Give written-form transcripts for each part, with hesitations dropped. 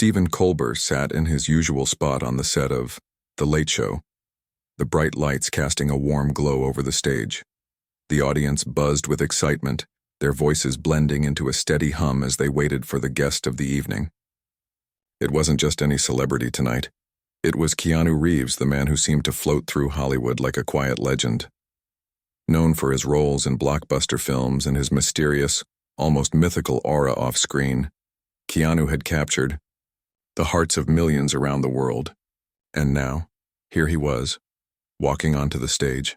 Stephen Colbert sat in his usual spot on the set of The Late Show, the bright lights casting a warm glow over the stage. The audience buzzed with excitement, their voices blending into a steady hum as they waited for the guest of the evening. It wasn't just any celebrity tonight. It was Keanu Reeves, the man who seemed to float through Hollywood like a quiet legend. Known for his roles in blockbuster films and his mysterious, almost mythical aura off-screen, Keanu had captured the hearts of millions around the world. And now, here he was, walking onto the stage.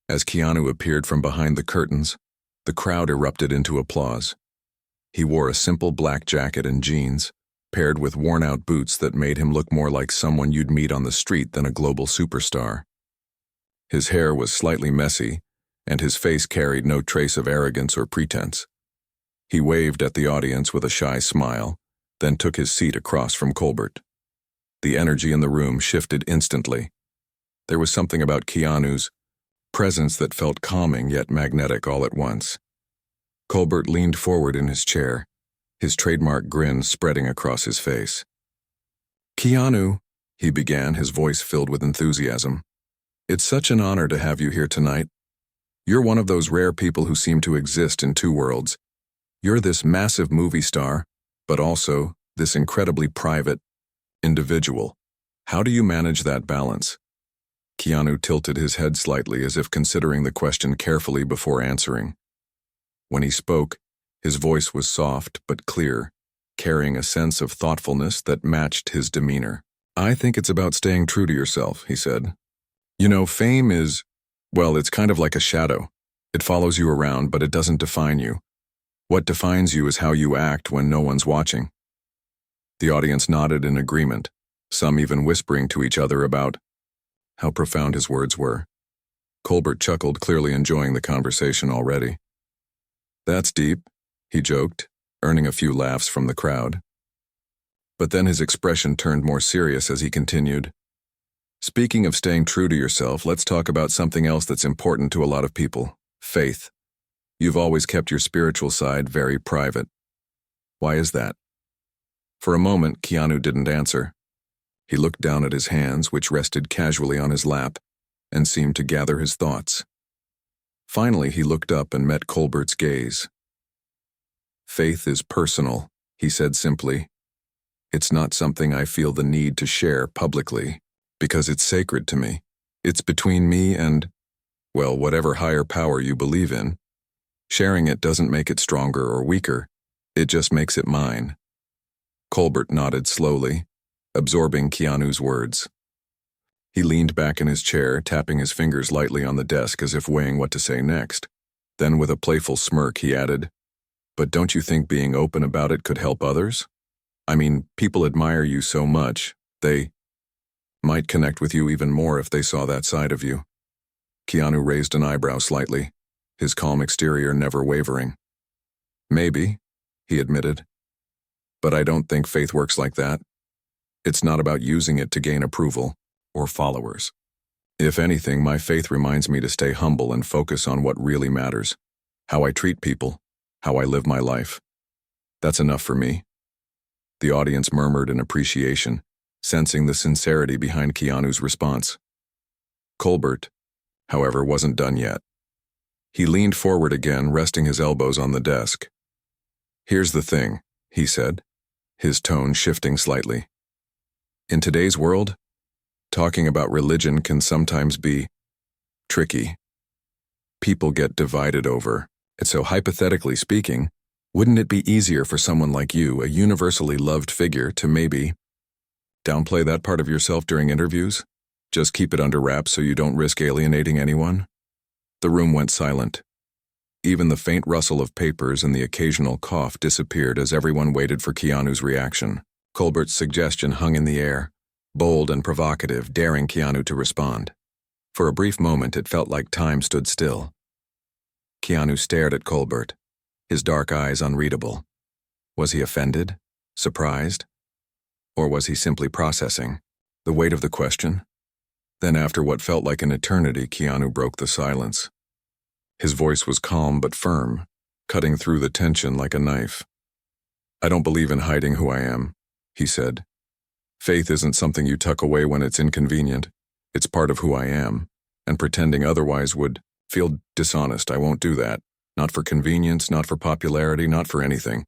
As Keanu appeared from behind the curtains, the crowd erupted into applause. He wore a simple black jacket and jeans, paired with worn-out boots that made him look more like someone you'd meet on the street than a global superstar. His hair was slightly messy, and his face carried no trace of arrogance or pretense. He waved at the audience with a shy smile, then took his seat across from Colbert. The energy in the room shifted instantly. There was something about Keanu's presence that felt calming yet magnetic all at once. Colbert leaned forward in his chair, his trademark grin spreading across his face. "Keanu," he began, his voice filled with enthusiasm, "it's such an honor to have you here tonight. You're one of those rare people who seem to exist in two worlds. You're this massive movie star, but also this incredibly private individual. How do you manage that balance?" Keanu tilted his head slightly as if considering the question carefully before answering. When he spoke, his voice was soft but clear, carrying a sense of thoughtfulness that matched his demeanor. "I think it's about staying true to yourself," he said. "You know, fame is, well, it's kind of like a shadow. It follows you around, but it doesn't define you. What defines you is how you act when no one's watching." The audience nodded in agreement, some even whispering to each other about how profound his words were. Colbert chuckled, clearly enjoying the conversation already. "That's deep," he joked, earning a few laughs from the crowd. But then his expression turned more serious as he continued. "Speaking of staying true to yourself, let's talk about something else that's important to a lot of people: faith. You've always kept your spiritual side very private. Why is that?" For a moment, Keanu didn't answer. He looked down at his hands, which rested casually on his lap, and seemed to gather his thoughts. Finally, he looked up and met Colbert's gaze. "Faith is personal," he said simply. "It's not something I feel the need to share publicly, because it's sacred to me. It's between me and, well, whatever higher power you believe in. Sharing it doesn't make it stronger or weaker, it just makes it mine." Colbert nodded slowly, absorbing Keanu's words. He leaned back in his chair, tapping his fingers lightly on the desk as if weighing what to say next. Then with a playful smirk, he added, "But don't you think being open about it could help others? I mean, people admire you so much, they might connect with you even more if they saw that side of you." Keanu raised an eyebrow slightly, his calm exterior never wavering. "Maybe," he admitted. "But I don't think faith works like that. It's not about using it to gain approval or followers. If anything, my faith reminds me to stay humble and focus on what really matters: how I treat people, how I live my life. That's enough for me." The audience murmured in appreciation, sensing the sincerity behind Keanu's response. Colbert, however, wasn't done yet. He leaned forward again, resting his elbows on the desk. "Here's the thing," he said, his tone shifting slightly. "In today's world, talking about religion can sometimes be tricky. People get divided over it, so hypothetically speaking, wouldn't it be easier for someone like you, a universally loved figure, to maybe downplay that part of yourself during interviews? Just keep it under wraps so you don't risk alienating anyone?" The room went silent. Even the faint rustle of papers and the occasional cough disappeared as everyone waited for Keanu's reaction. Colbert's suggestion hung in the air, bold and provocative, daring Keanu to respond. For a brief moment, it felt like time stood still. Keanu stared at Colbert, his dark eyes unreadable. Was he offended? Surprised? Or was he simply processing the weight of the question? Then, after what felt like an eternity, Keanu broke the silence. His voice was calm but firm, cutting through the tension like a knife. I don't believe in hiding who I am, he said. Faith isn't something you tuck away when it's inconvenient. It's part of who I am, and pretending otherwise would feel dishonest. I won't do that. Not for convenience, not for popularity, not for anything.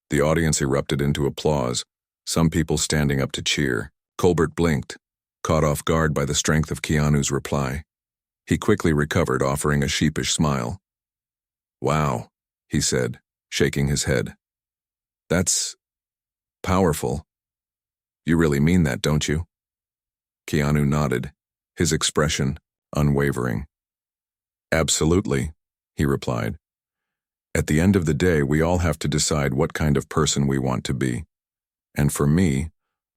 The audience erupted into applause, some people standing up to cheer. Colbert blinked, caught off guard by the strength of Keanu's reply. He quickly recovered, offering a sheepish smile. Wow, he said, shaking his head. That's powerful. You really mean that, don't you? Keanu nodded, his expression unwavering. Absolutely, he replied. At the end of the day, we all have to decide what kind of person we want to be. And for me,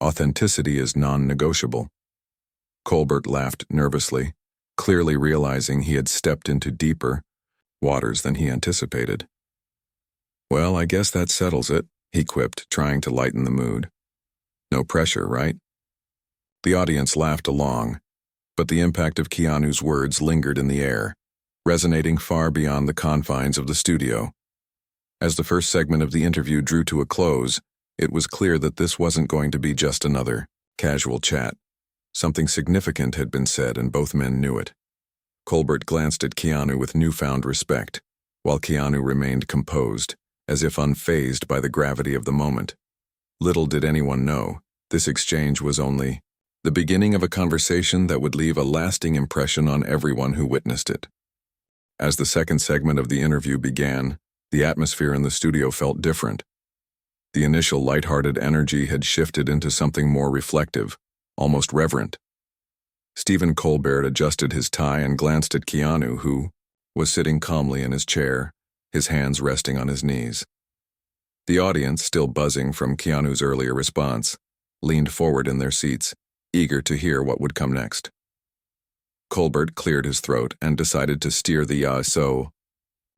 authenticity is non-negotiable. Colbert laughed nervously, clearly realizing he had stepped into deeper waters than he anticipated. Well, I guess that settles it, he quipped, trying to lighten the mood. No pressure, right? The audience laughed along, but the impact of Keanu's words lingered in the air, resonating far beyond the confines of the studio. As the first segment of the interview drew to a close, it was clear that this wasn't going to be just another casual chat. Something significant had been said, and both men knew it. Colbert glanced at Keanu with newfound respect, while Keanu remained composed, as if unfazed by the gravity of the moment. Little did anyone know, this exchange was only the beginning of a conversation that would leave a lasting impression on everyone who witnessed it. As the second segment of the interview began, the atmosphere in the studio felt different. The initial lighthearted energy had shifted into something more reflective, almost reverent. Stephen Colbert adjusted his tie and glanced at Keanu, who was sitting calmly in his chair, his hands resting on his knees. The audience, still buzzing from Keanu's earlier response, leaned forward in their seats, eager to hear what would come next. Colbert cleared his throat and decided to steer the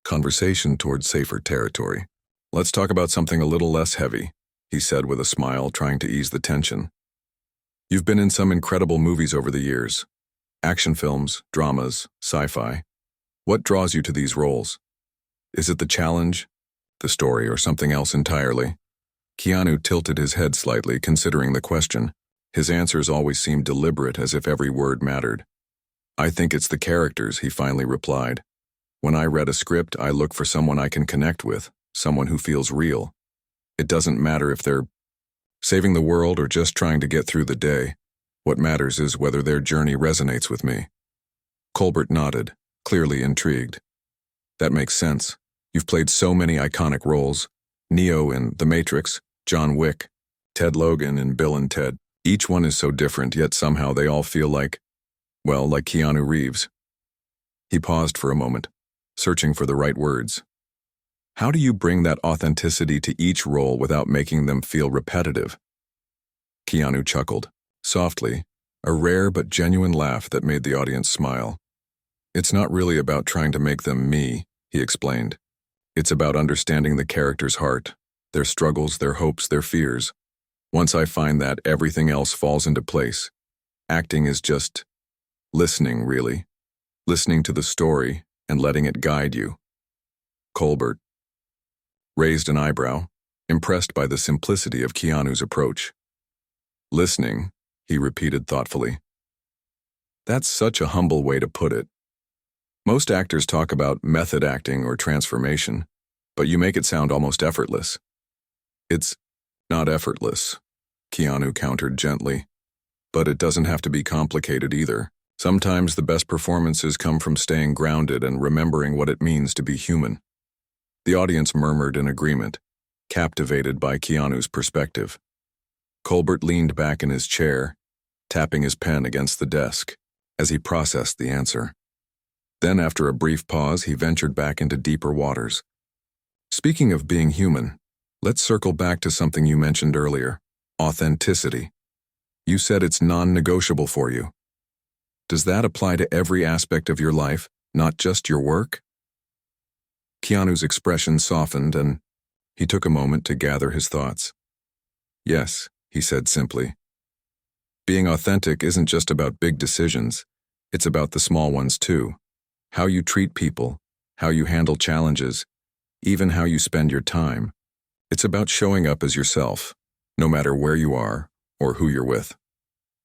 conversation toward safer territory. Let's talk about something a little less heavy, he said with a smile, trying to ease the tension. You've been in some incredible movies over the years. Action films, dramas, sci-fi. What draws you to these roles? Is it the challenge, the story, or something else entirely? Keanu tilted his head slightly, considering the question. His answers always seemed deliberate, as if every word mattered. I think it's the characters, he finally replied. When I read a script, I look for someone I can connect with, someone who feels real. It doesn't matter if they're saving the world or just trying to get through the day. What matters is whether their journey resonates with me. Colbert nodded, clearly intrigued. That makes sense. You've played so many iconic roles. Neo in The Matrix, John Wick, Ted Logan in Bill and Ted. Each one is so different, yet somehow they all feel like Keanu Reeves. He paused for a moment, searching for the right words. How do you bring that authenticity to each role without making them feel repetitive? Keanu chuckled, softly, a rare but genuine laugh that made the audience smile. It's not really about trying to make them me, he explained. It's about understanding the character's heart, their struggles, their hopes, their fears. Once I find that, everything else falls into place. Acting is just listening, really. Listening to the story and letting it guide you. Colbert raised an eyebrow, impressed by the simplicity of Keanu's approach. Listening, he repeated thoughtfully. That's such a humble way to put it. Most actors talk about method acting or transformation, but you make it sound almost effortless. It's not effortless, Keanu countered gently. But it doesn't have to be complicated either. Sometimes the best performances come from staying grounded and remembering what it means to be human. The audience murmured in agreement, captivated by Keanu's perspective. Colbert leaned back in his chair, tapping his pen against the desk, as he processed the answer. Then, after a brief pause, he ventured back into deeper waters. Speaking of being human, let's circle back to something you mentioned earlier, authenticity. You said it's non-negotiable for you. Does that apply to every aspect of your life, not just your work? Keanu's expression softened, and he took a moment to gather his thoughts. Yes, he said simply. Being authentic isn't just about big decisions, it's about the small ones too. How you treat people, how you handle challenges, even how you spend your time. It's about showing up as yourself, no matter where you are or who you're with.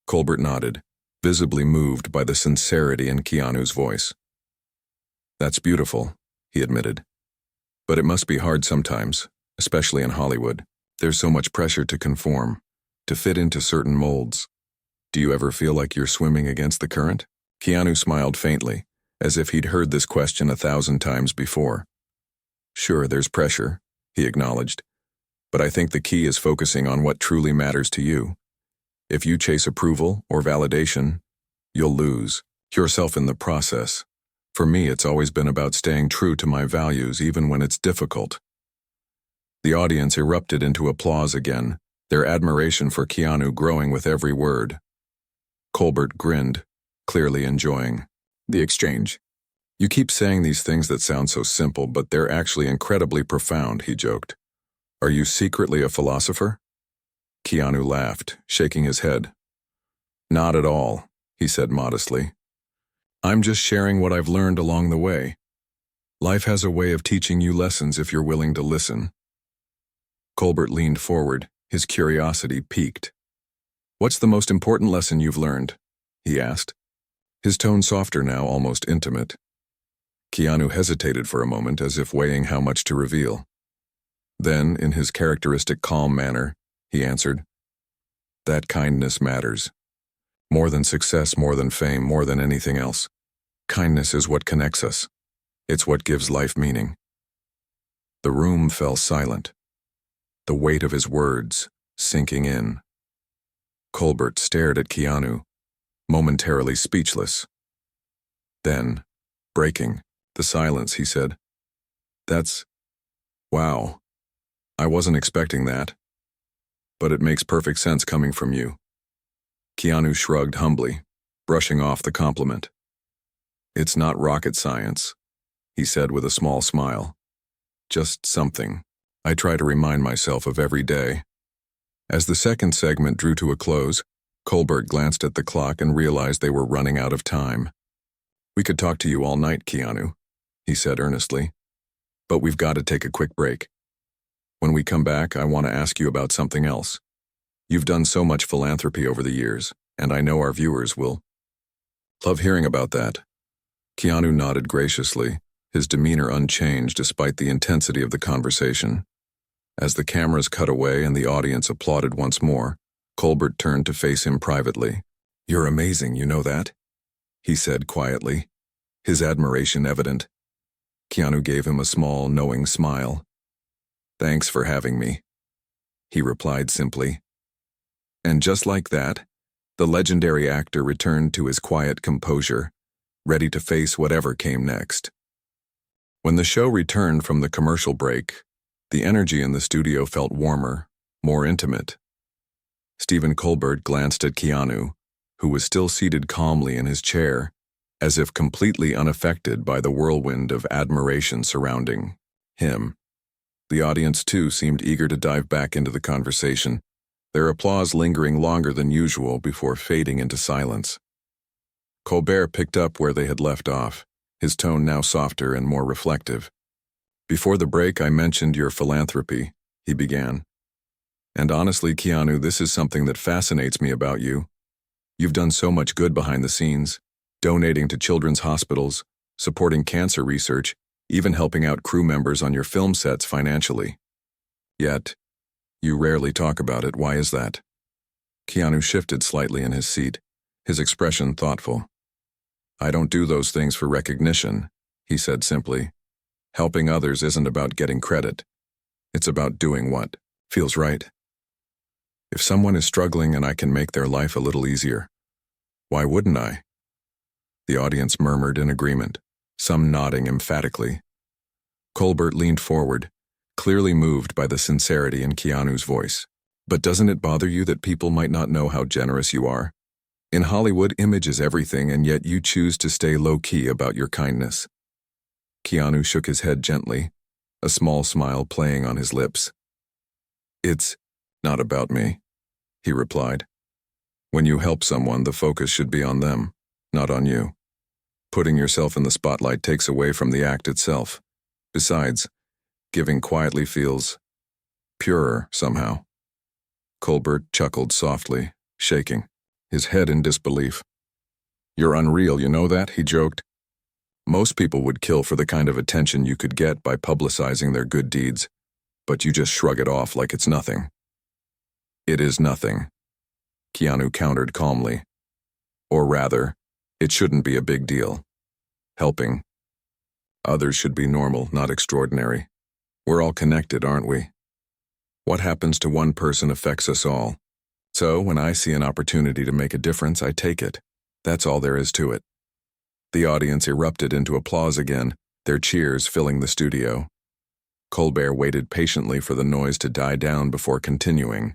Colbert nodded, visibly moved by the sincerity in Keanu's voice. That's beautiful, he admitted. But it must be hard sometimes, especially in Hollywood. There's so much pressure to conform, to fit into certain molds. Do you ever feel like you're swimming against the current? Keanu smiled faintly, as if he'd heard this question 1,000 times before. Sure, there's pressure, he acknowledged. But I think the key is focusing on what truly matters to you. If you chase approval or validation, you'll lose yourself in the process. For me, it's always been about staying true to my values even when it's difficult. The audience erupted into applause again, their admiration for Keanu growing with every word. Colbert grinned, clearly enjoying the exchange. You keep saying these things that sound so simple, but they're actually incredibly profound, he joked. Are you secretly a philosopher? Keanu laughed, shaking his head. Not at all, he said modestly. I'm just sharing what I've learned along the way. Life has a way of teaching you lessons if you're willing to listen. Colbert leaned forward, his curiosity piqued. What's the most important lesson you've learned? He asked, his tone softer now, almost intimate. Keanu hesitated for a moment, as if weighing how much to reveal. Then, in his characteristic calm manner, he answered, that kindness matters. More than success, more than fame, more than anything else. Kindness is what connects us. It's what gives life meaning. The room fell silent, the weight of his words sinking in. Colbert stared at Keanu, momentarily speechless. Then, breaking the silence, he said, wow. I wasn't expecting that. But it makes perfect sense coming from you. Keanu shrugged humbly, brushing off the compliment. It's not rocket science, he said with a small smile. Just something I try to remind myself of every day. As the second segment drew to a close, Colbert glanced at the clock and realized they were running out of time. We could talk to you all night, Keanu, he said earnestly. But we've got to take a quick break. When we come back, I want to ask you about something else. You've done so much philanthropy over the years, and I know our viewers will love hearing about that. Keanu nodded graciously, his demeanor unchanged despite the intensity of the conversation. As the cameras cut away and the audience applauded once more, Colbert turned to face him privately. You're amazing, you know that? He said quietly, his admiration evident. Keanu gave him a small, knowing smile. Thanks for having me, he replied simply. And just like that, the legendary actor returned to his quiet composure, ready to face whatever came next. When the show returned from the commercial break, the energy in the studio felt warmer, more intimate. Stephen Colbert glanced at Keanu, who was still seated calmly in his chair, as if completely unaffected by the whirlwind of admiration surrounding him. The audience, too, seemed eager to dive back into the conversation, their applause lingering longer than usual before fading into silence. Colbert picked up where they had left off, his tone now softer and more reflective. Before the break, I mentioned your philanthropy, he began. And honestly, Keanu, this is something that fascinates me about you. You've done so much good behind the scenes, donating to children's hospitals, supporting cancer research, even helping out crew members on your film sets financially. Yet, you rarely talk about it. Why is that? Keanu shifted slightly in his seat, his expression thoughtful. I don't do those things for recognition, he said simply. Helping others isn't about getting credit. It's about doing what feels right. If someone is struggling and I can make their life a little easier, why wouldn't I? The audience murmured in agreement, some nodding emphatically. Colbert leaned forward, clearly moved by the sincerity in Keanu's voice. But doesn't it bother you that people might not know how generous you are? In Hollywood, image is everything, and yet you choose to stay low-key about your kindness. Keanu shook his head gently, a small smile playing on his lips. It's not about me, he replied. When you help someone, the focus should be on them, not on you. Putting yourself in the spotlight takes away from the act itself. Besides, giving quietly feels purer somehow. Colbert chuckled softly, shaking, his head in disbelief. You're unreal, you know that? He joked. Most people would kill for the kind of attention you could get by publicizing their good deeds, but you just shrug it off like it's nothing. It is nothing, Keanu countered calmly. Or rather, it shouldn't be a big deal. Helping others should be normal, not extraordinary. We're all connected, aren't we? What happens to one person affects us all. So when I see an opportunity to make a difference, I take it. That's all there is to it. The audience erupted into applause again, their cheers filling the studio. Colbert waited patiently for the noise to die down before continuing.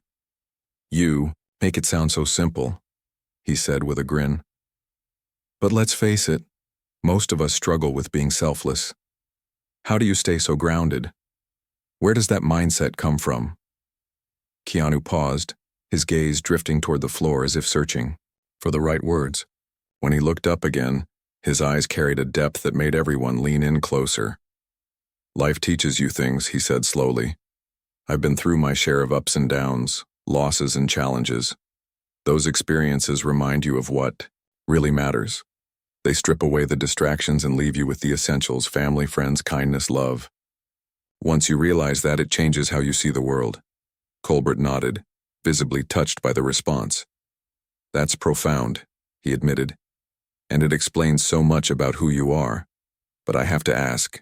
You make it sound so simple, he said with a grin. But let's face it, most of us struggle with being selfless. How do you stay so grounded? Where does that mindset come from? Keanu paused, his gaze drifting toward the floor as if searching for the right words. When he looked up again, his eyes carried a depth that made everyone lean in closer. Life teaches you things, he said slowly. I've been through my share of ups and downs, losses and challenges. Those experiences remind you of what really matters. They strip away the distractions and leave you with the essentials: family, friends, kindness, love. Once you realize that, it changes how you see the world. Colbert nodded, visibly touched by the response. That's profound, he admitted, and it explains so much about who you are. But I have to ask,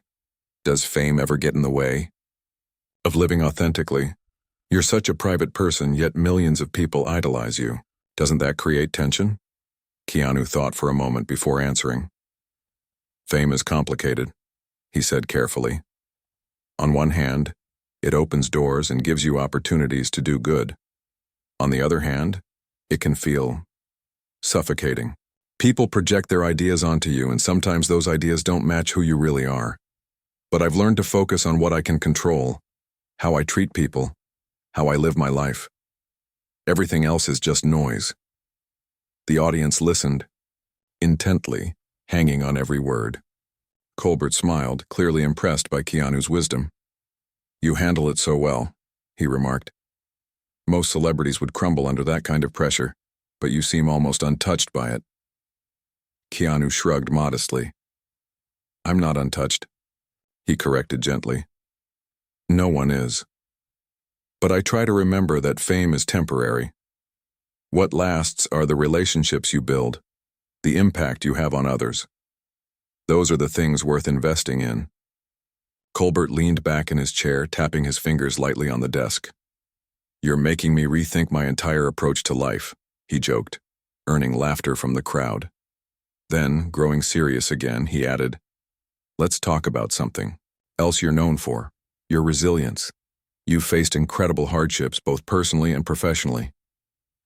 does fame ever get in the way of living authentically? You're such a private person, yet millions of people idolize you. Doesn't that create tension? Keanu thought for a moment before answering. Fame is complicated, he said carefully. On one hand, it opens doors and gives you opportunities to do good. On the other hand, it can feel suffocating. People project their ideas onto you, and sometimes those ideas don't match who you really are. But I've learned to focus on what I can control, how I treat people, how I live my life. Everything else is just noise. The audience listened, intently, hanging on every word. Colbert smiled, clearly impressed by Keanu's wisdom. You handle it so well, he remarked. Most celebrities would crumble under that kind of pressure, but you seem almost untouched by it. Keanu shrugged modestly. I'm not untouched, he corrected gently. No one is. But I try to remember that fame is temporary. What lasts are the relationships you build, the impact you have on others. Those are the things worth investing in. Colbert leaned back in his chair, tapping his fingers lightly on the desk. You're making me rethink my entire approach to life, he joked, earning laughter from the crowd. Then, growing serious again, he added, let's talk about something else you're known for, your resilience. You've faced incredible hardships both personally and professionally.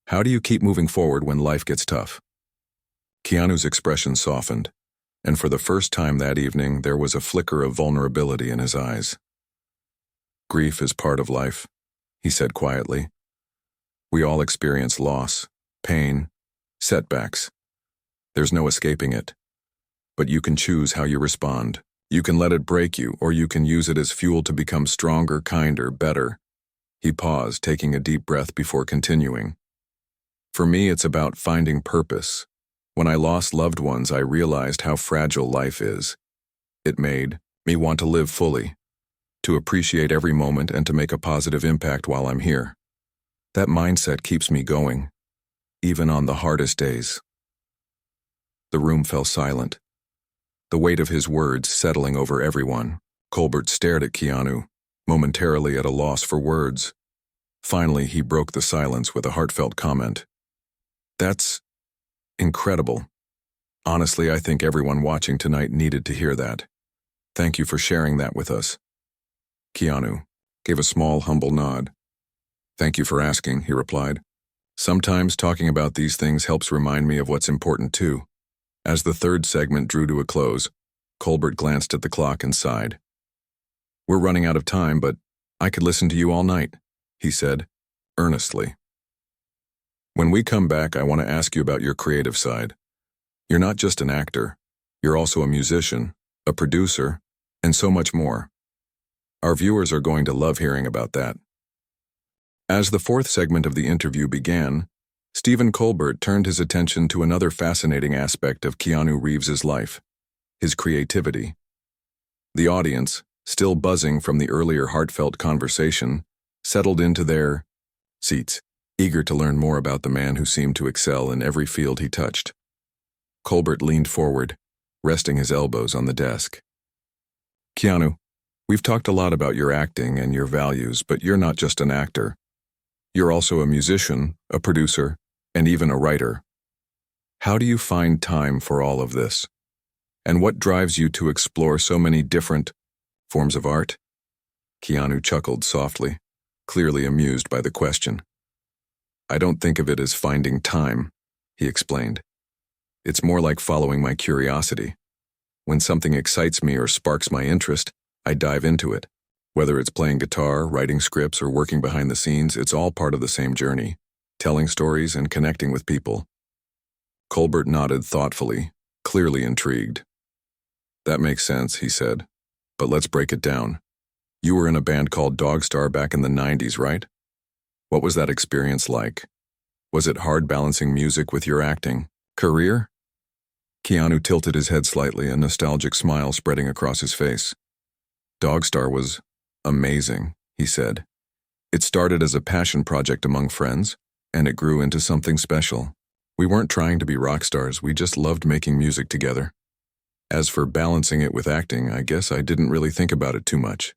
How do you keep moving forward when life gets tough? Keanu's expression softened, and for the first time that evening there was a flicker of vulnerability in his eyes. Grief is part of life, he said quietly. We all experience loss, pain, setbacks. There's no escaping it. But you can choose how you respond. You can let it break you, or you can use it as fuel to become stronger, kinder, better. He paused, taking a deep breath before continuing. For me, it's about finding purpose. When I lost loved ones, I realized how fragile life is. It made me want to live fully, to appreciate every moment and to make a positive impact while I'm here. That mindset keeps me going, even on the hardest days. The room fell silent, the weight of his words settling over everyone. Colbert stared at Keanu, momentarily at a loss for words. Finally, he broke the silence with a heartfelt comment. That's incredible. Honestly, I think everyone watching tonight needed to hear that. Thank you for sharing that with us. Keanu gave a small, humble nod. Thank you for asking, he replied. Sometimes talking about these things helps remind me of what's important too. As the third segment drew to a close, Colbert glanced at the clock and sighed. We're running out of time, but I could listen to you all night, he said, earnestly. When we come back, I want to ask you about your creative side. You're not just an actor. You're also a musician, a producer, and so much more. Our viewers are going to love hearing about that. As the fourth segment of the interview began, Stephen Colbert turned his attention to another fascinating aspect of Keanu Reeves's life, his creativity. The audience, still buzzing from the earlier heartfelt conversation, settled into their seats, eager to learn more about the man who seemed to excel in every field he touched. Colbert leaned forward, resting his elbows on the desk. Keanu, we've talked a lot about your acting and your values, but you're not just an actor. You're also a musician, a producer, and even a writer. How do you find time for all of this? And what drives you to explore so many different forms of art? Keanu chuckled softly, clearly amused by the question. I don't think of it as finding time, he explained. It's more like following my curiosity. When something excites me or sparks my interest, I dive into it. Whether it's playing guitar, writing scripts, or working behind the scenes, it's all part of the same journey, telling stories and connecting with people. Colbert nodded thoughtfully, clearly intrigued. That makes sense, he said. But let's break it down. You were in a band called Dogstar back in the 90s, right? What was that experience like? Was it hard balancing music with your acting career? Keanu tilted his head slightly, a nostalgic smile spreading across his face. Dogstar was amazing, he said. It started as a passion project among friends, and it grew into something special. We weren't trying to be rock stars, we just loved making music together. As for balancing it with acting, I guess I didn't really think about it too much.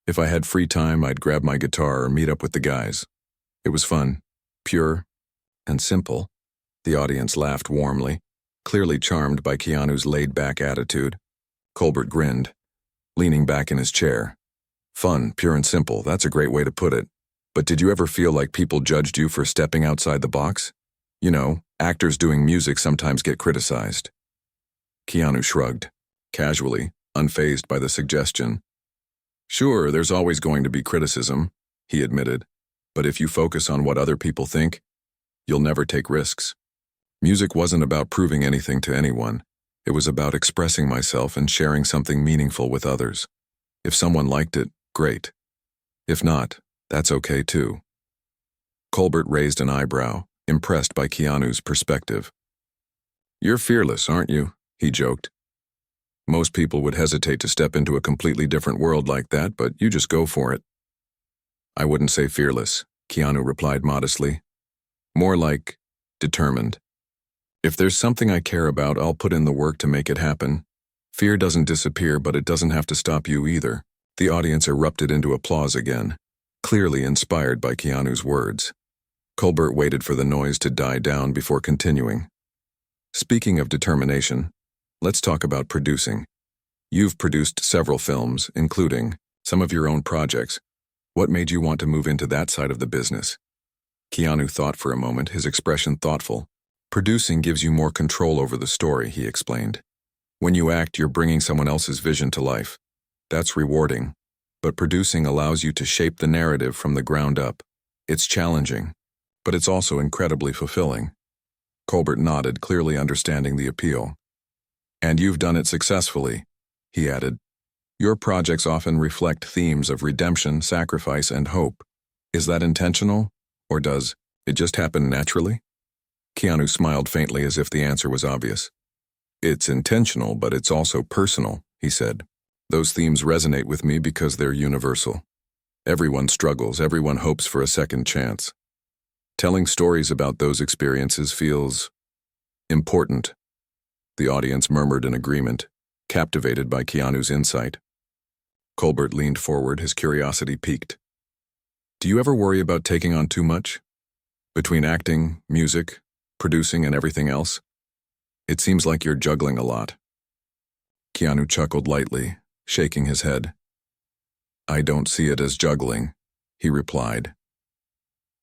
If I had free time, I'd grab my guitar or meet up with the guys. It was fun, pure, and simple. The audience laughed warmly, clearly charmed by Keanu's laid-back attitude. Colbert grinned, leaning back in his chair. Fun, pure and simple, that's a great way to put it. But did you ever feel like people judged you for stepping outside the box? You know, actors doing music sometimes get criticized. Keanu shrugged, casually, unfazed by the suggestion. Sure, there's always going to be criticism, he admitted, but if you focus on what other people think, you'll never take risks. Music wasn't about proving anything to anyone. It was about expressing myself and sharing something meaningful with others. If someone liked it, great. If not, that's okay too. Colbert raised an eyebrow, impressed by Keanu's perspective. You're fearless, aren't you? He joked. Most people would hesitate to step into a completely different world like that, but you just go for it. I wouldn't say fearless, Keanu replied modestly. More like determined. If there's something I care about, I'll put in the work to make it happen. Fear doesn't disappear, but it doesn't have to stop you either. The audience erupted into applause again, clearly inspired by Keanu's words. Colbert waited for the noise to die down before continuing. Speaking of determination, let's talk about producing. You've produced several films, including some of your own projects. What made you want to move into that side of the business? Keanu thought for a moment, his expression thoughtful. Producing gives you more control over the story, he explained. When you act, you're bringing someone else's vision to life. That's rewarding. But producing allows you to shape the narrative from the ground up. It's challenging, but it's also incredibly fulfilling. Colbert nodded, clearly understanding the appeal. And you've done it successfully, he added. Your projects often reflect themes of redemption, sacrifice, and hope. Is that intentional, or does it just happen naturally? Keanu smiled faintly as if the answer was obvious. It's intentional, but it's also personal, he said. Those themes resonate with me because they're universal. Everyone struggles, everyone hopes for a second chance. Telling stories about those experiences feels important. The audience murmured in agreement, captivated by Keanu's insight. Colbert leaned forward, his curiosity piqued. Do you ever worry about taking on too much? Between acting, music, producing, and everything else? It seems like you're juggling a lot. Keanu chuckled lightly, shaking his head. I don't see it as juggling, he replied.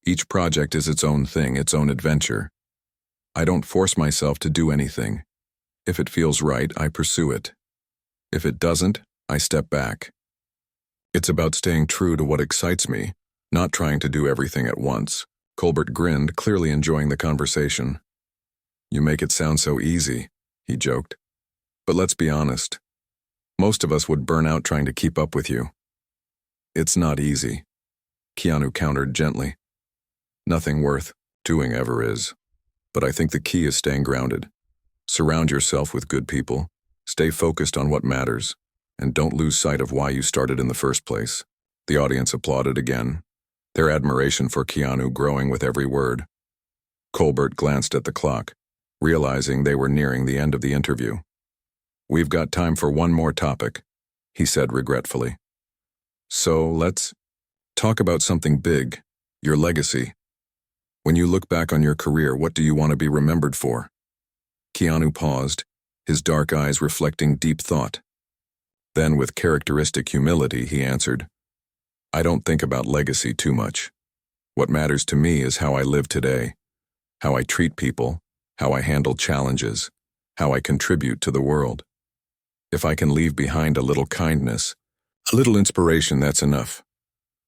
Each project is its own thing, its own adventure. I don't force myself to do anything. If it feels right, I pursue it. If it doesn't, I step back. It's about staying true to what excites me, not trying to do everything at once. Colbert grinned, clearly enjoying the conversation. You make it sound so easy, he joked. But let's be honest. Most of us would burn out trying to keep up with you. It's not easy, Keanu countered gently. Nothing worth doing ever is. But I think the key is staying grounded. Surround yourself with good people, stay focused on what matters, and don't lose sight of why you started in the first place. The audience applauded again, their admiration for Keanu growing with every word. Colbert glanced at the clock, realizing they were nearing the end of the interview. "We've got time for one more topic," he said regretfully. "So let's talk about something big, your legacy. When you look back on your career, what do you want to be remembered for?" Keanu paused, his dark eyes reflecting deep thought. Then, with characteristic humility, he answered, "I don't think about legacy too much. What matters to me is how I live today, how I treat people, how I handle challenges, how I contribute to the world. If I can leave behind a little kindness, a little inspiration, that's enough."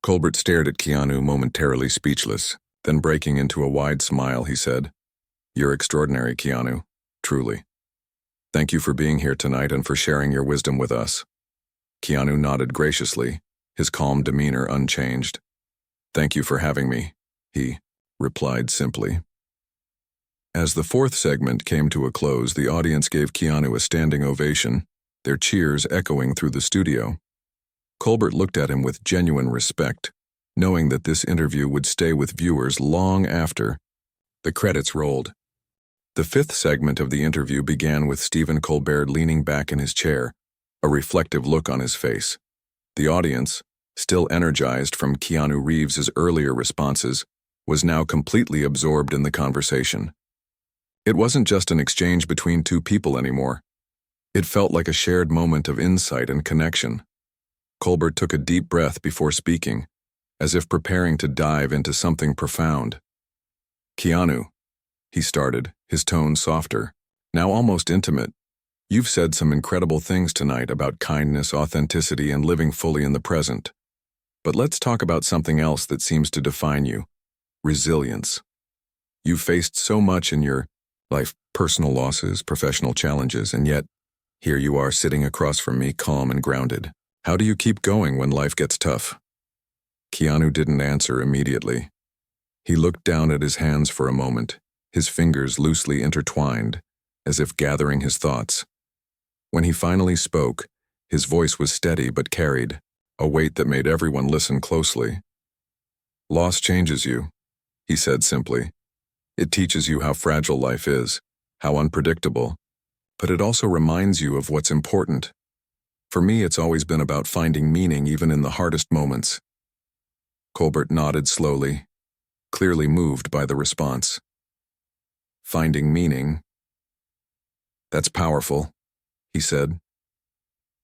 Colbert stared at Keanu, momentarily speechless. Then, breaking into a wide smile, he said, "You're extraordinary, Keanu, truly. Thank you for being here tonight and for sharing your wisdom with us." Keanu nodded graciously, his calm demeanor unchanged. "Thank you for having me," he replied simply. As the fourth segment came to a close, the audience gave Keanu a standing ovation, their cheers echoing through the studio. Colbert looked at him with genuine respect, knowing that this interview would stay with viewers long after the credits rolled. The fifth segment of the interview began with Stephen Colbert leaning back in his chair, a reflective look on his face. The audience, still energized from Keanu Reeves's earlier responses, was now completely absorbed in the conversation. It wasn't just an exchange between two people anymore. It felt like a shared moment of insight and connection. Colbert took a deep breath before speaking, as if preparing to dive into something profound. "Keanu," he started, his tone softer, now almost intimate, "you've said some incredible things tonight about kindness, authenticity, and living fully in the present. But let's talk about something else that seems to define you: resilience. You've faced so much in your life, personal losses, professional challenges, and yet, here you are sitting across from me, calm and grounded. How do you keep going when life gets tough?" Keanu didn't answer immediately. He looked down at his hands for a moment, his fingers loosely intertwined, as if gathering his thoughts. When he finally spoke, his voice was steady but carried a weight that made everyone listen closely. "Loss changes you," he said simply. "It teaches you how fragile life is, how unpredictable, but it also reminds you of what's important. For me, it's always been about finding meaning even in the hardest moments." Colbert nodded slowly, clearly moved by the response. "Finding meaning? That's powerful," he said.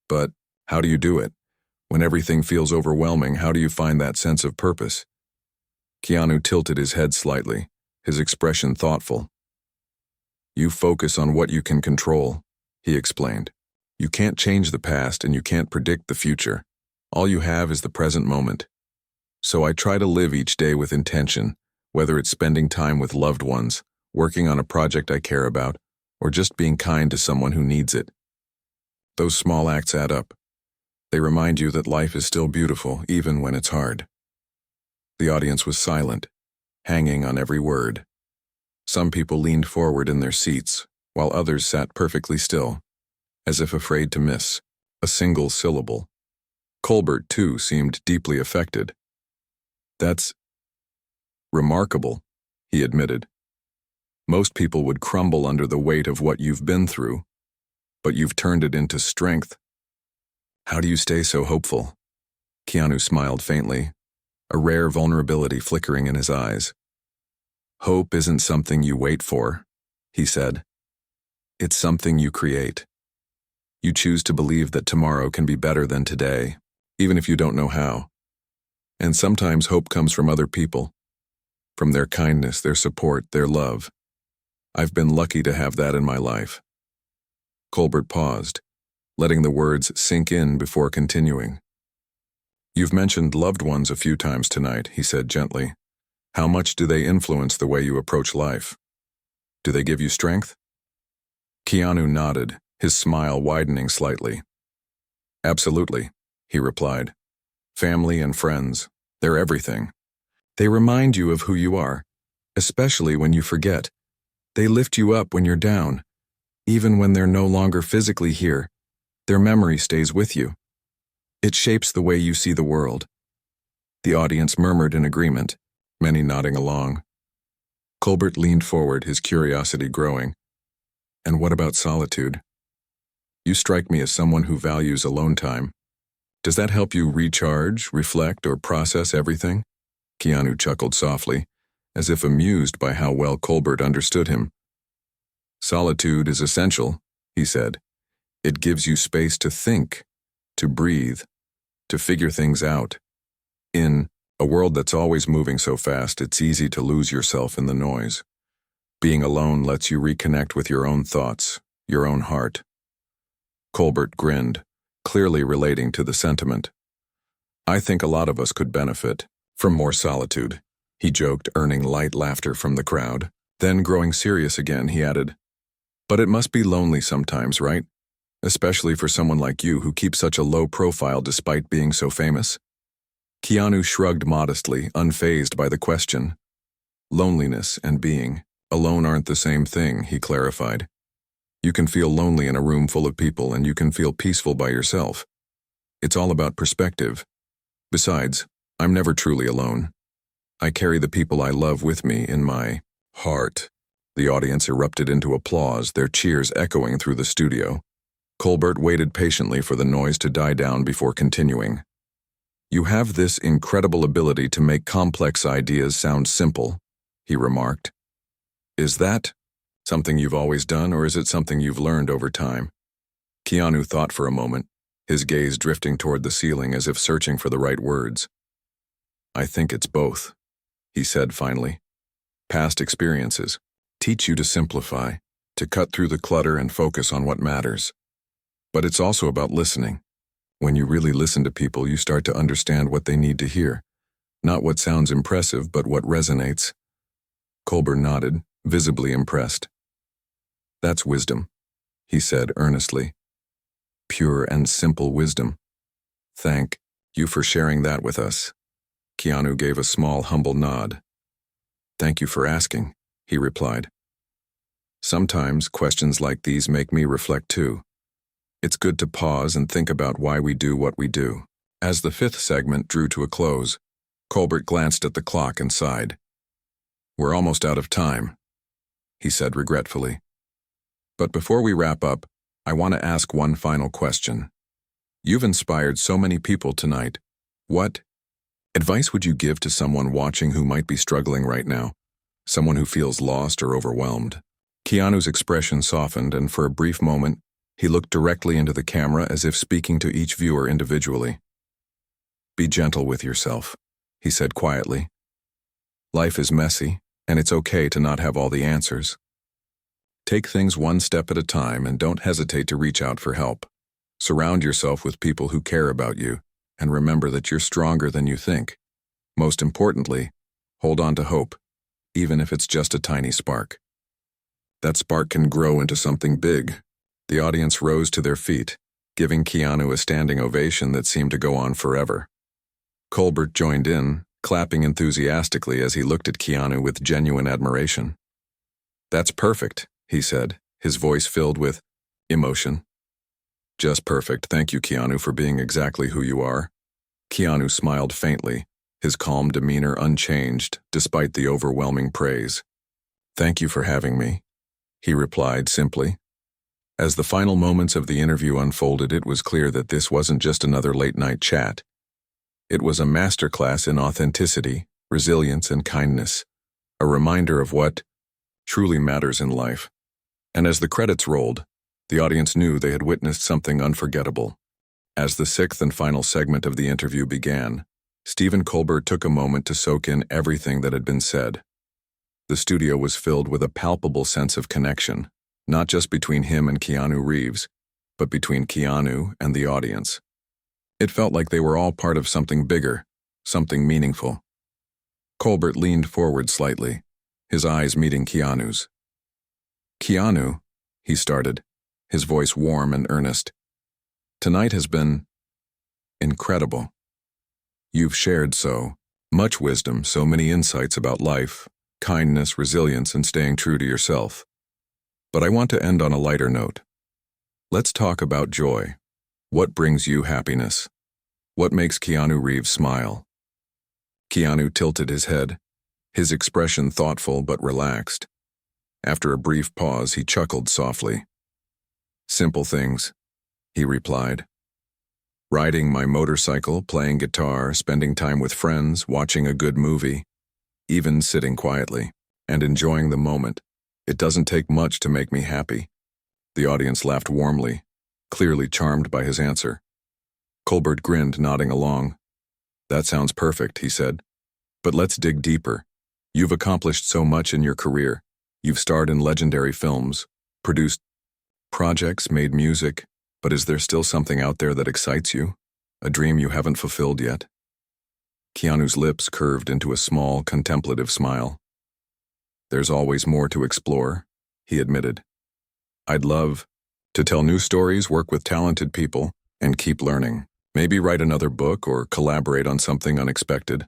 "But how do you do it? When everything feels overwhelming, how do you find that sense of purpose?" Keanu tilted his head slightly, his expression thoughtful. "You focus on what you can control," he explained. "You can't change the past and you can't predict the future. All you have is the present moment. So I try to live each day with intention, whether it's spending time with loved ones, working on a project I care about, or just being kind to someone who needs it. Those small acts add up. They remind you that life is still beautiful, even when it's hard." The audience was silent, hanging on every word. Some people leaned forward in their seats, while others sat perfectly still, as if afraid to miss a single syllable. Colbert, too, seemed deeply affected. "That's remarkable," he admitted. "Most people would crumble under the weight of what you've been through, but you've turned it into strength. How do you stay so hopeful?" Keanu smiled faintly, a rare vulnerability flickering in his eyes. "Hope isn't something you wait for," he said. "It's something you create. You choose to believe that tomorrow can be better than today, even if you don't know how. And sometimes hope comes from other people, from their kindness, their support, their love. I've been lucky to have that in my life." Colbert paused, letting the words sink in before continuing. "You've mentioned loved ones a few times tonight," he said gently. "How much do they influence the way you approach life? Do they give you strength?" Keanu nodded, his smile widening slightly. "Absolutely," he replied. "Family and friends, they're everything. They remind you of who you are, especially when you forget. They lift you up when you're down. Even when they're no longer physically here, their memory stays with you. It shapes the way you see the world. The audience murmured in agreement, many nodding along. Colbert leaned forward, his curiosity growing. And what about solitude? You strike me as someone who values alone time. Does that help you recharge, reflect, or process everything? Keanu chuckled softly, as if amused by how well Colbert understood him. Solitude is essential, he said. It gives you space to think, to breathe, to figure things out. In a world that's always moving so fast, it's easy to lose yourself in the noise. Being alone lets you reconnect with your own thoughts, your own heart. Colbert grinned, clearly relating to the sentiment. I think a lot of us could benefit from more solitude, he joked, earning light laughter from the crowd. Then, growing serious again, he added, but it must be lonely sometimes, right? Especially for someone like you who keeps such a low profile despite being so famous. Keanu shrugged modestly, unfazed by the question. Loneliness and being alone aren't the same thing, he clarified. You can feel lonely in a room full of people, and you can feel peaceful by yourself. It's all about perspective. Besides, I'm never truly alone. I carry the people I love with me in my heart. The audience erupted into applause, their cheers echoing through the studio. Colbert waited patiently for the noise to die down before continuing. You have this incredible ability to make complex ideas sound simple, he remarked. Is that something you've always done, or is it something you've learned over time? Keanu thought for a moment, his gaze drifting toward the ceiling as if searching for the right words. I think it's both, he said finally. Past experiences teach you to simplify, to cut through the clutter and focus on what matters. But it's also about listening. When you really listen to people, you start to understand what they need to hear. Not what sounds impressive, but what resonates. Colbert nodded, visibly impressed. That's wisdom, he said earnestly. Pure and simple wisdom. Thank you for sharing that with us. Keanu gave a small, humble nod. Thank you for asking, he replied. Sometimes questions like these make me reflect too. It's good to pause and think about why we do what we do. As the fifth segment drew to a close, Colbert glanced at the clock and sighed. We're almost out of time, he said regretfully. But before we wrap up, I want to ask one final question. You've inspired so many people tonight. What advice would you give to someone watching who might be struggling right now? Someone who feels lost or overwhelmed? Keanu's expression softened, and for a brief moment, he looked directly into the camera as if speaking to each viewer individually. Be gentle with yourself, he said quietly. Life is messy, and it's okay to not have all the answers. Take things one step at a time and don't hesitate to reach out for help. Surround yourself with people who care about you, and remember that you're stronger than you think. Most importantly, hold on to hope, even if it's just a tiny spark. That spark can grow into something big. The audience rose to their feet, giving Keanu a standing ovation that seemed to go on forever. Colbert joined in, clapping enthusiastically as he looked at Keanu with genuine admiration. That's perfect, he said, his voice filled with emotion. Just perfect. Thank you, Keanu, for being exactly who you are. Keanu smiled faintly, his calm demeanor unchanged despite the overwhelming praise. Thank you for having me, he replied simply. As the final moments of the interview unfolded, it was clear that this wasn't just another late-night chat. It was a masterclass in authenticity, resilience, and kindness, a reminder of what truly matters in life. And as the credits rolled, the audience knew they had witnessed something unforgettable. As the sixth and final segment of the interview began, Stephen Colbert took a moment to soak in everything that had been said. The studio was filled with a palpable sense of connection, not just between him and Keanu Reeves, but between Keanu and the audience. It felt like they were all part of something bigger, something meaningful. Colbert leaned forward slightly, his eyes meeting Keanu's. Keanu, he started, his voice warm and earnest. Tonight has been incredible. You've shared so Much wisdom, so many insights about life, kindness, resilience, and staying true to yourself. But I want to end on a lighter note. Let's talk about joy. What brings you happiness? What makes Keanu Reeves smile? Keanu tilted his head, his expression thoughtful but relaxed. After a brief pause, he chuckled softly. Simple things, he replied. Riding my motorcycle, playing guitar, spending time with friends, watching a good movie, even sitting quietly and enjoying the moment. It doesn't take much to make me happy. The audience laughed warmly, clearly charmed by his answer. Colbert grinned, nodding along. That sounds perfect, he said. But let's dig deeper. You've accomplished so much in your career. You've starred in legendary films, produced projects, made music, but is there still something out there that excites you? A dream you haven't fulfilled yet? Keanu's lips curved into a small, contemplative smile. There's always more to explore, he admitted. I'd love to tell new stories, work with talented people, and keep learning. Maybe write another book or collaborate on something unexpected.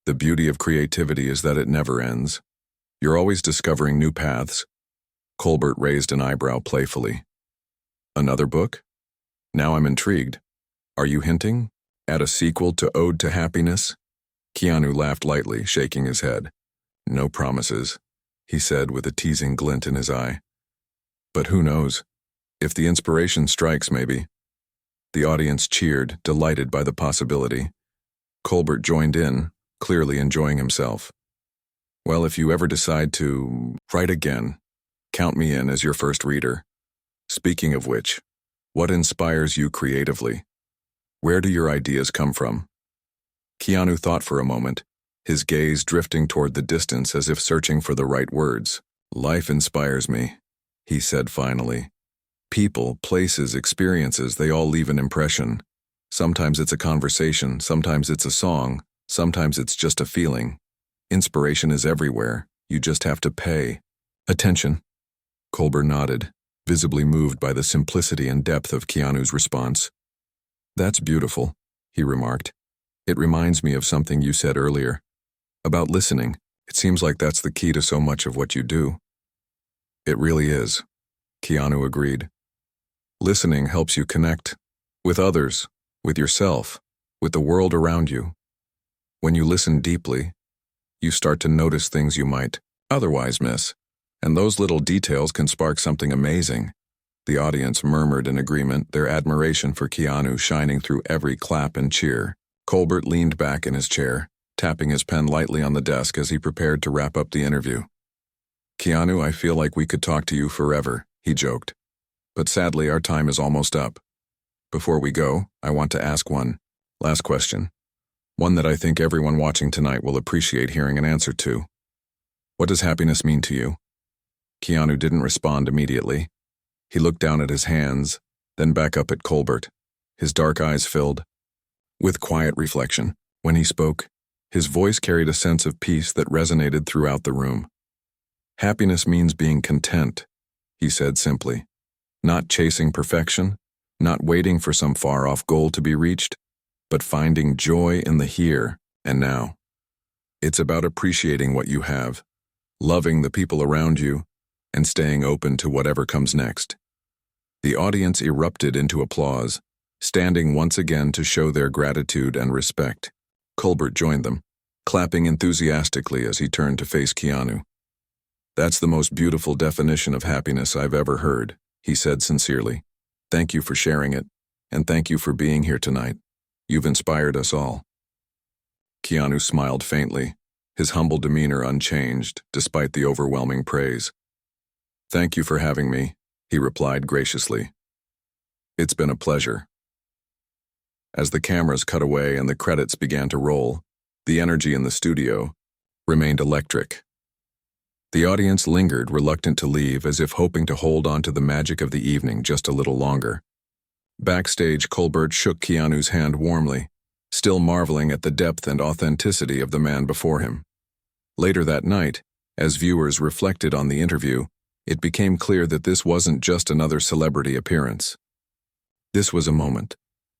The beauty of creativity is that it never ends. You're always discovering new paths. Colbert raised an eyebrow playfully. Another book? Now I'm intrigued. Are you hinting at a sequel to Ode to Happiness? Keanu laughed lightly, shaking his head. No promises, he said with a teasing glint in his eye. But who knows? If the inspiration strikes, maybe. The audience cheered, delighted by the possibility. Colbert joined in, clearly enjoying himself. Well, if you ever decide to write again, count me in as your first reader. Speaking of which, what inspires you creatively? Where do your ideas come from? Keanu thought for a moment, his gaze drifting toward the distance as if searching for the right words. Life inspires me, he said finally. People, places, experiences, they all leave an impression. Sometimes it's a conversation, sometimes it's a song, sometimes it's just a feeling. Inspiration is everywhere. You just have to pay attention. Colbert nodded, visibly moved by the simplicity and depth of Keanu's response. That's beautiful, he remarked. It reminds me of something you said earlier. About listening. It seems like that's the key to so much of what you do. It really is, Keanu agreed. Listening helps you connect with others, with yourself, with the world around you. When you listen deeply, you start to notice things you might otherwise miss, and those little details can spark something amazing. The audience murmured in agreement, their admiration for Keanu shining through every clap and cheer. Colbert leaned back in his chair, tapping his pen lightly on the desk as he prepared to wrap up the interview. Keanu, I feel like we could talk to you forever, he joked. But sadly, our time is almost up. Before we go, I want to ask one last question. One that I think everyone watching tonight will appreciate hearing an answer to. What does happiness mean to you? Keanu didn't respond immediately. He looked down at his hands, then back up at Colbert, his dark eyes filled with quiet reflection. When he spoke, his voice carried a sense of peace that resonated throughout the room. Happiness means being content, he said simply. Not chasing perfection, not waiting for some far-off goal to be reached, but finding joy in the here and now. It's about appreciating what you have, loving the people around you, and staying open to whatever comes next. The audience erupted into applause, standing once again to show their gratitude and respect. Colbert joined them, clapping enthusiastically as he turned to face Keanu. That's the most beautiful definition of happiness I've ever heard, he said sincerely. Thank you for sharing it, and thank you for being here tonight. You've inspired us all. Keanu smiled faintly, his humble demeanor unchanged despite the overwhelming praise. Thank you for having me, he replied graciously. It's been a pleasure. As the cameras cut away and the credits began to roll, the energy in the studio remained electric. The audience lingered, reluctant to leave, as if hoping to hold on to the magic of the evening just a little longer. Backstage, Colbert shook Keanu's hand warmly, still marveling at the depth and authenticity of the man before him. Later that night, as viewers reflected on the interview, it became clear that this wasn't just another celebrity appearance. This was a moment,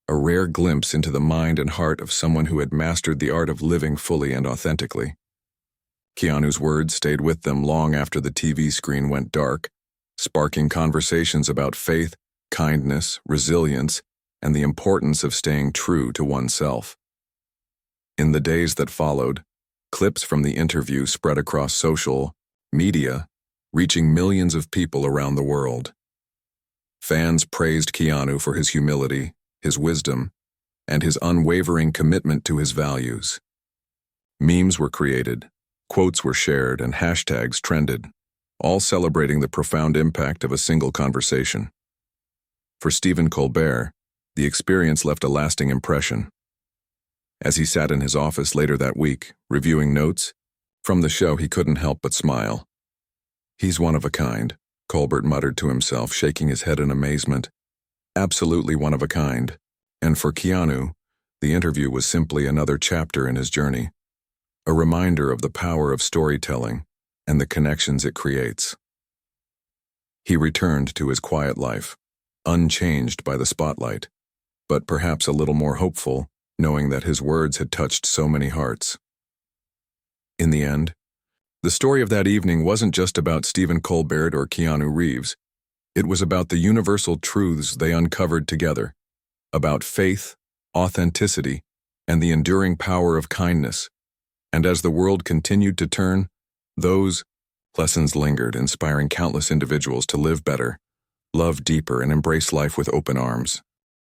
a rare glimpse into the mind and heart of someone who had mastered the art of living fully and authentically. Keanu's words stayed with them long after the TV screen went dark, sparking conversations about faith, kindness, resilience, and the importance of staying true to oneself. In the days that followed, clips from the interview spread across social media, reaching millions of people around the world. Fans praised Keanu for his humility, his wisdom, and his unwavering commitment to his values. Memes were created, quotes were shared, and hashtags trended, all celebrating the profound impact of a single conversation. For Stephen Colbert, the experience left a lasting impression. As he sat in his office later that week, reviewing notes from the show, he couldn't help but smile. "He's one of a kind," Colbert muttered to himself, shaking his head in amazement. "Absolutely one of a kind." And for Keanu, the interview was simply another chapter in his journey, a reminder of the power of storytelling and the connections it creates. He returned to his quiet life, unchanged by the spotlight, but perhaps a little more hopeful, knowing that his words had touched so many hearts. In the end, the story of that evening wasn't just about Stephen Colbert or Keanu Reeves. It was about the universal truths they uncovered together, about faith, authenticity, and the enduring power of kindness. And as the world continued to turn, those lessons lingered, inspiring countless individuals to live better, love deeper, and embrace life with open arms.